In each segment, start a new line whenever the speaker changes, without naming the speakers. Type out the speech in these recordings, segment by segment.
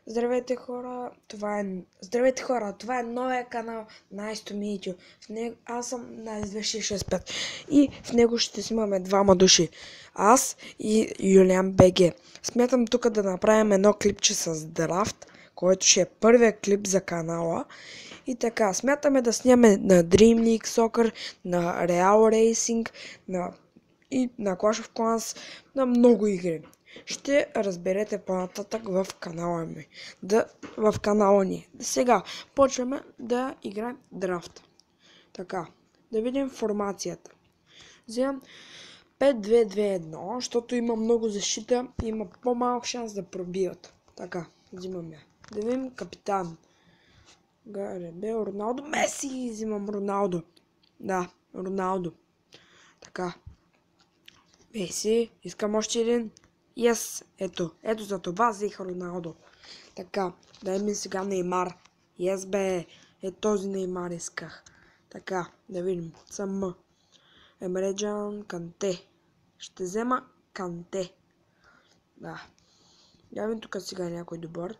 Здравейте хора, това е новия канал на Ice2Meet You. Аз съм на 265 и в него ще снимаме двама души. Аз и Юлиан БГ. Смятам тук да направим едно клипче с драфт, който ще е първият клип за канала. И така, смятаме да снимаме на Dream League Soccer, на Real Racing, и на Clash of Clans, на много игри. Ще разберете по-нататък в канала ми. В канала ни. Сега почваме да играем драфт. Така, да видим формацията. Вземам 5-2-2-1, защото има много защита и има по-малък шанс да пробиват. Така, взимаме. Да видим капитан. Гаребел, Роналдо, Меси! Взимам Роналдо. Да, Роналдо. Така. Меси, искам още един. Yes, ето за това взех Роналдо. Така, дай ми сега Неймар. Yes, бе, този Неймар исках. Така, да видим. Съм Емре Can Канте. Ще взема Канте. Да. Явим тук сега някой добър.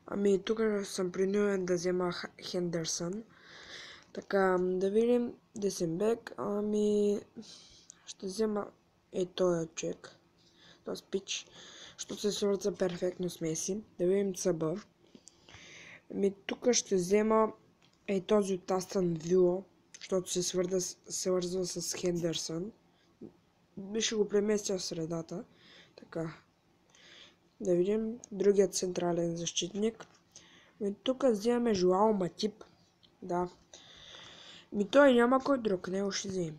Ами тук съм принуден да взема Хендерсън. Така, да видим Десенбек. Ами ще взема този човек. Този пич, защото се свърза перфектно с Меси. Да видим ЦБ. Ами тук ще взема този от Астън Вила, защото се свързва с Хендерсън. Ще го преместя в средата. Така. Да видим другият централен защитник. Тук вземаме Жоао Матип. Да. Той няма кой друг, него ще вземем.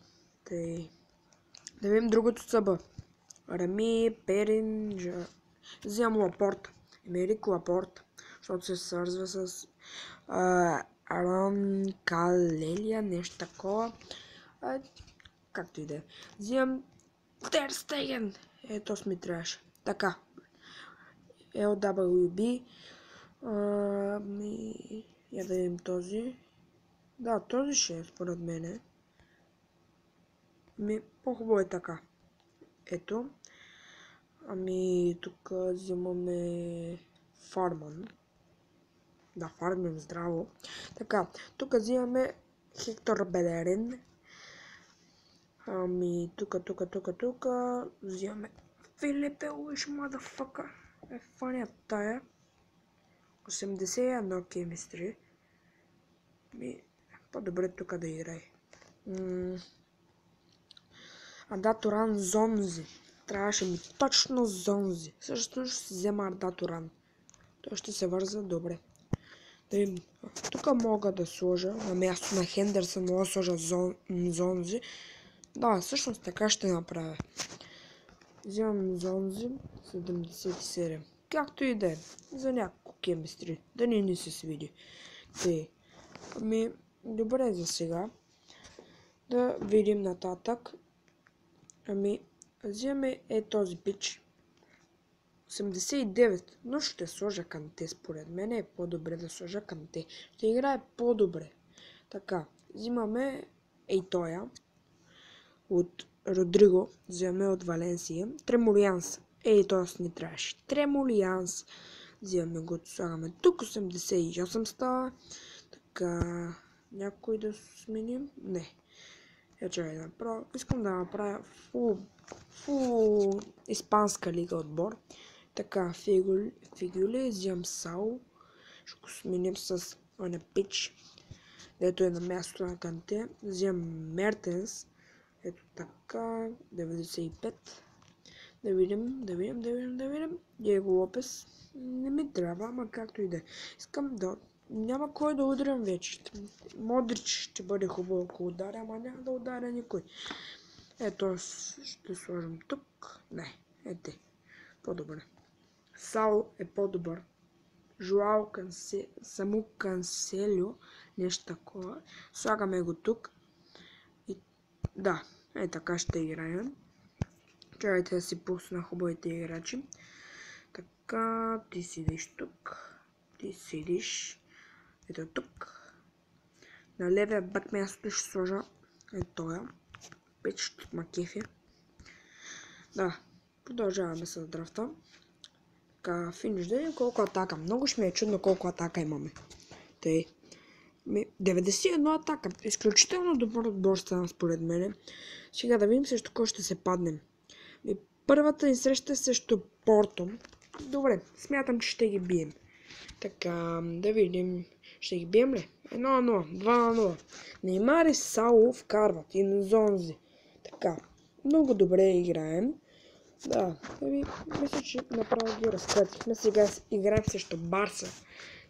Да видим другото ЦБ. Рами, Перин, вземам Лапорт. Емерик Лапорт, защото се свързва с Арон Калелия, нещо такова. Както и да е. Вземам Тер Стеген. Ето ми трябваше. Така. LWB. Я да видим този. Да, този ще е според мене. По-хубаво е така. Ето. Ами тук взимаме Фарман. Да, Фарман, здраво. Така, тук взимаме Хектор Белерин. Ами тук взимаме Филипе Луиш, motherfucker. Фаня тая. 81 кемистри. По-добре тук да играй. Арда Туран Зонзи. Трябваше ми точно Зонзи. Също ще си взема Арда Туран. Той ще се върза добре. Тук мога да сложа на място на Хендерсън, мога да сложа Зонзи. Да, всъщност така ще направя. Вземам Зонзи 77. Както и да е. За няколко кемистри. Да не ни се свиди. Ами, добре за сега. Да видим нататък. Ами, вземаме този пич. 89, но ще сложа Канте. Според мен е по-добре да сложа Канте. Ще играе по-добре. Така, взимаме тоя от Родриго. Вземаме от Валенсия. Тремолианс. Този ни трябваше. Тремолианс. Взимаме го, слагаме тук. 88 става. Така, някой да сменим? Не. Искам да направя фул испанска лига отбор. Така, Фигюли, взимам Сао. Ще го сменим с Пич, дето е на мястото на Канте. Взимам Мертенс. Ето така, 95. Да видим. Диего Лопес. Не ми трябва, ама както и да е. Искам да... Няма кой да ударям вече. Модрич ще бъде хубаво, ако ударя, ама няма да ударя никой. Ето, ще сложим тук. Не, по-добре. Сао е по-добър. Жоао Само Канселио, нещо такова. Слагаме го тук. И да, така ще играем. Чакайте да си пусна хубавите играчи. Така, ти седиш тук. Ето тук. На левия бак мястото ще сложа тоя. Пич от Макефи. Да, продължаваме с драфта. Така, финиш, да видим колко атака. Много ще ми е чудно колко атака имаме. Тъй. 91 атака. Изключително добър отбор стана според мене. Сега да видим срещу кой ще се паднем. Първата ни среща е срещу Порто. Добре, смятам, че ще ги бием. Така, да видим. Ще ги бием ли? 1-0, 2-0. Неймар и Сао вкарват. И Нзонзи. Така, много добре играем. Да, мисля, че направо ги разкратихме. Сега играем срещу Барса.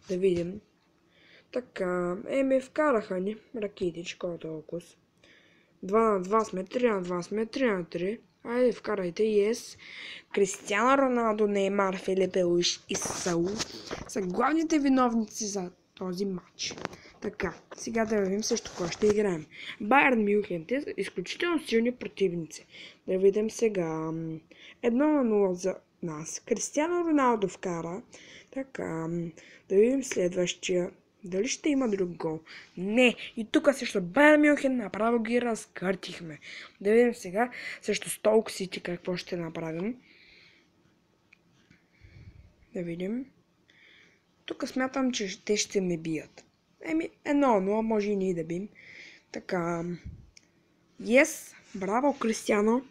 Да видим. Така, ме вкараха ни. Ракитич, кой толкова. 2-2 сме, 3-2 сме, 3-3. Айде, вкарайте, yes. Кристиано Роналдо, Неймар, Филипе Луиш и Саул са главните виновници за този матч. Така, сега да видим също кой ще играем. Байерн Мюнхен, те са изключително силни противници. Да видим сега. 1-0 за нас. Кристиано Роналдо вкара. Така, да видим следващия. Дали ще има друг гол? Не! И тук срещу Байерн Мюнхен направо ги разкъртихме. Да видим сега срещу Столк Сити какво ще направим. Да видим. Тук смятам, че те ще ме бият. 1-0, може и ние да бим. Така. Yes! Браво, Кристиано!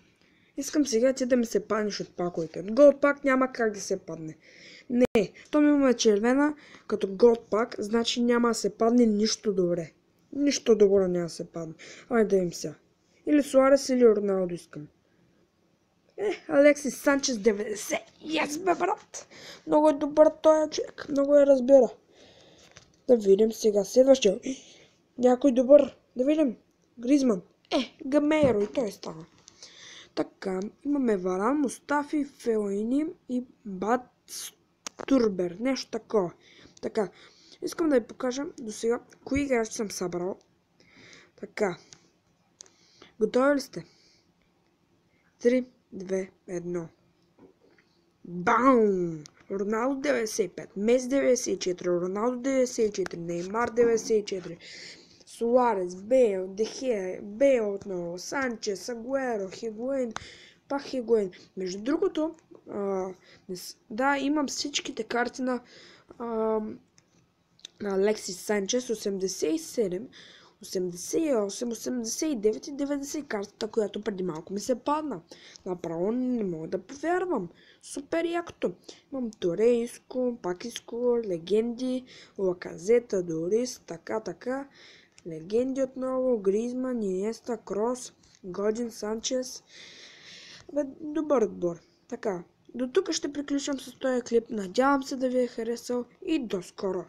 Искам сега ти да ми се паднеш от паковете. Гол пак няма как да се падне. Не, то ми имаме червена като год пак, значи няма да се падне нищо добре. Нищо добро няма да се падне. Айде да им сега. Или Суарес, или Роналдо искам. Алексис Санчес 90. Yes, бе, брат! Много е добър този човек. Много е разбира. Да видим сега следващия. Някой добър. Да видим. Гризман. Гамейро и той става. Така, имаме Варан, Мустафи, Фелайни и Турбер, нещо такова. Така, искам да ви покажа до сега кои играчи съм събрал. Така, готови ли сте? 3, 2, 1. Баум! Роналдо 95, Мес 94, Роналдо 94, Неймар 94, Суарес, Бейл, Дехе, Бейл отново, Санчес, Агуеро, Хигуейн, пак Хигуейн. Между другото, да, имам всичките карти на Алексис Санчес, 87, 88, 89 и 90 картата, която преди малко ми се падна. Направо не мога да повярвам. Супер якото. Имам Торейско, Пакиско, Легенди, Лаказета, Дорис, така. Легенди отново, Гризман, Иниеста, Крос, Годин, Санчес. Добър отбор. Така, до тук ще приключвам с този клип. Надявам се да ви е харесал и до скоро!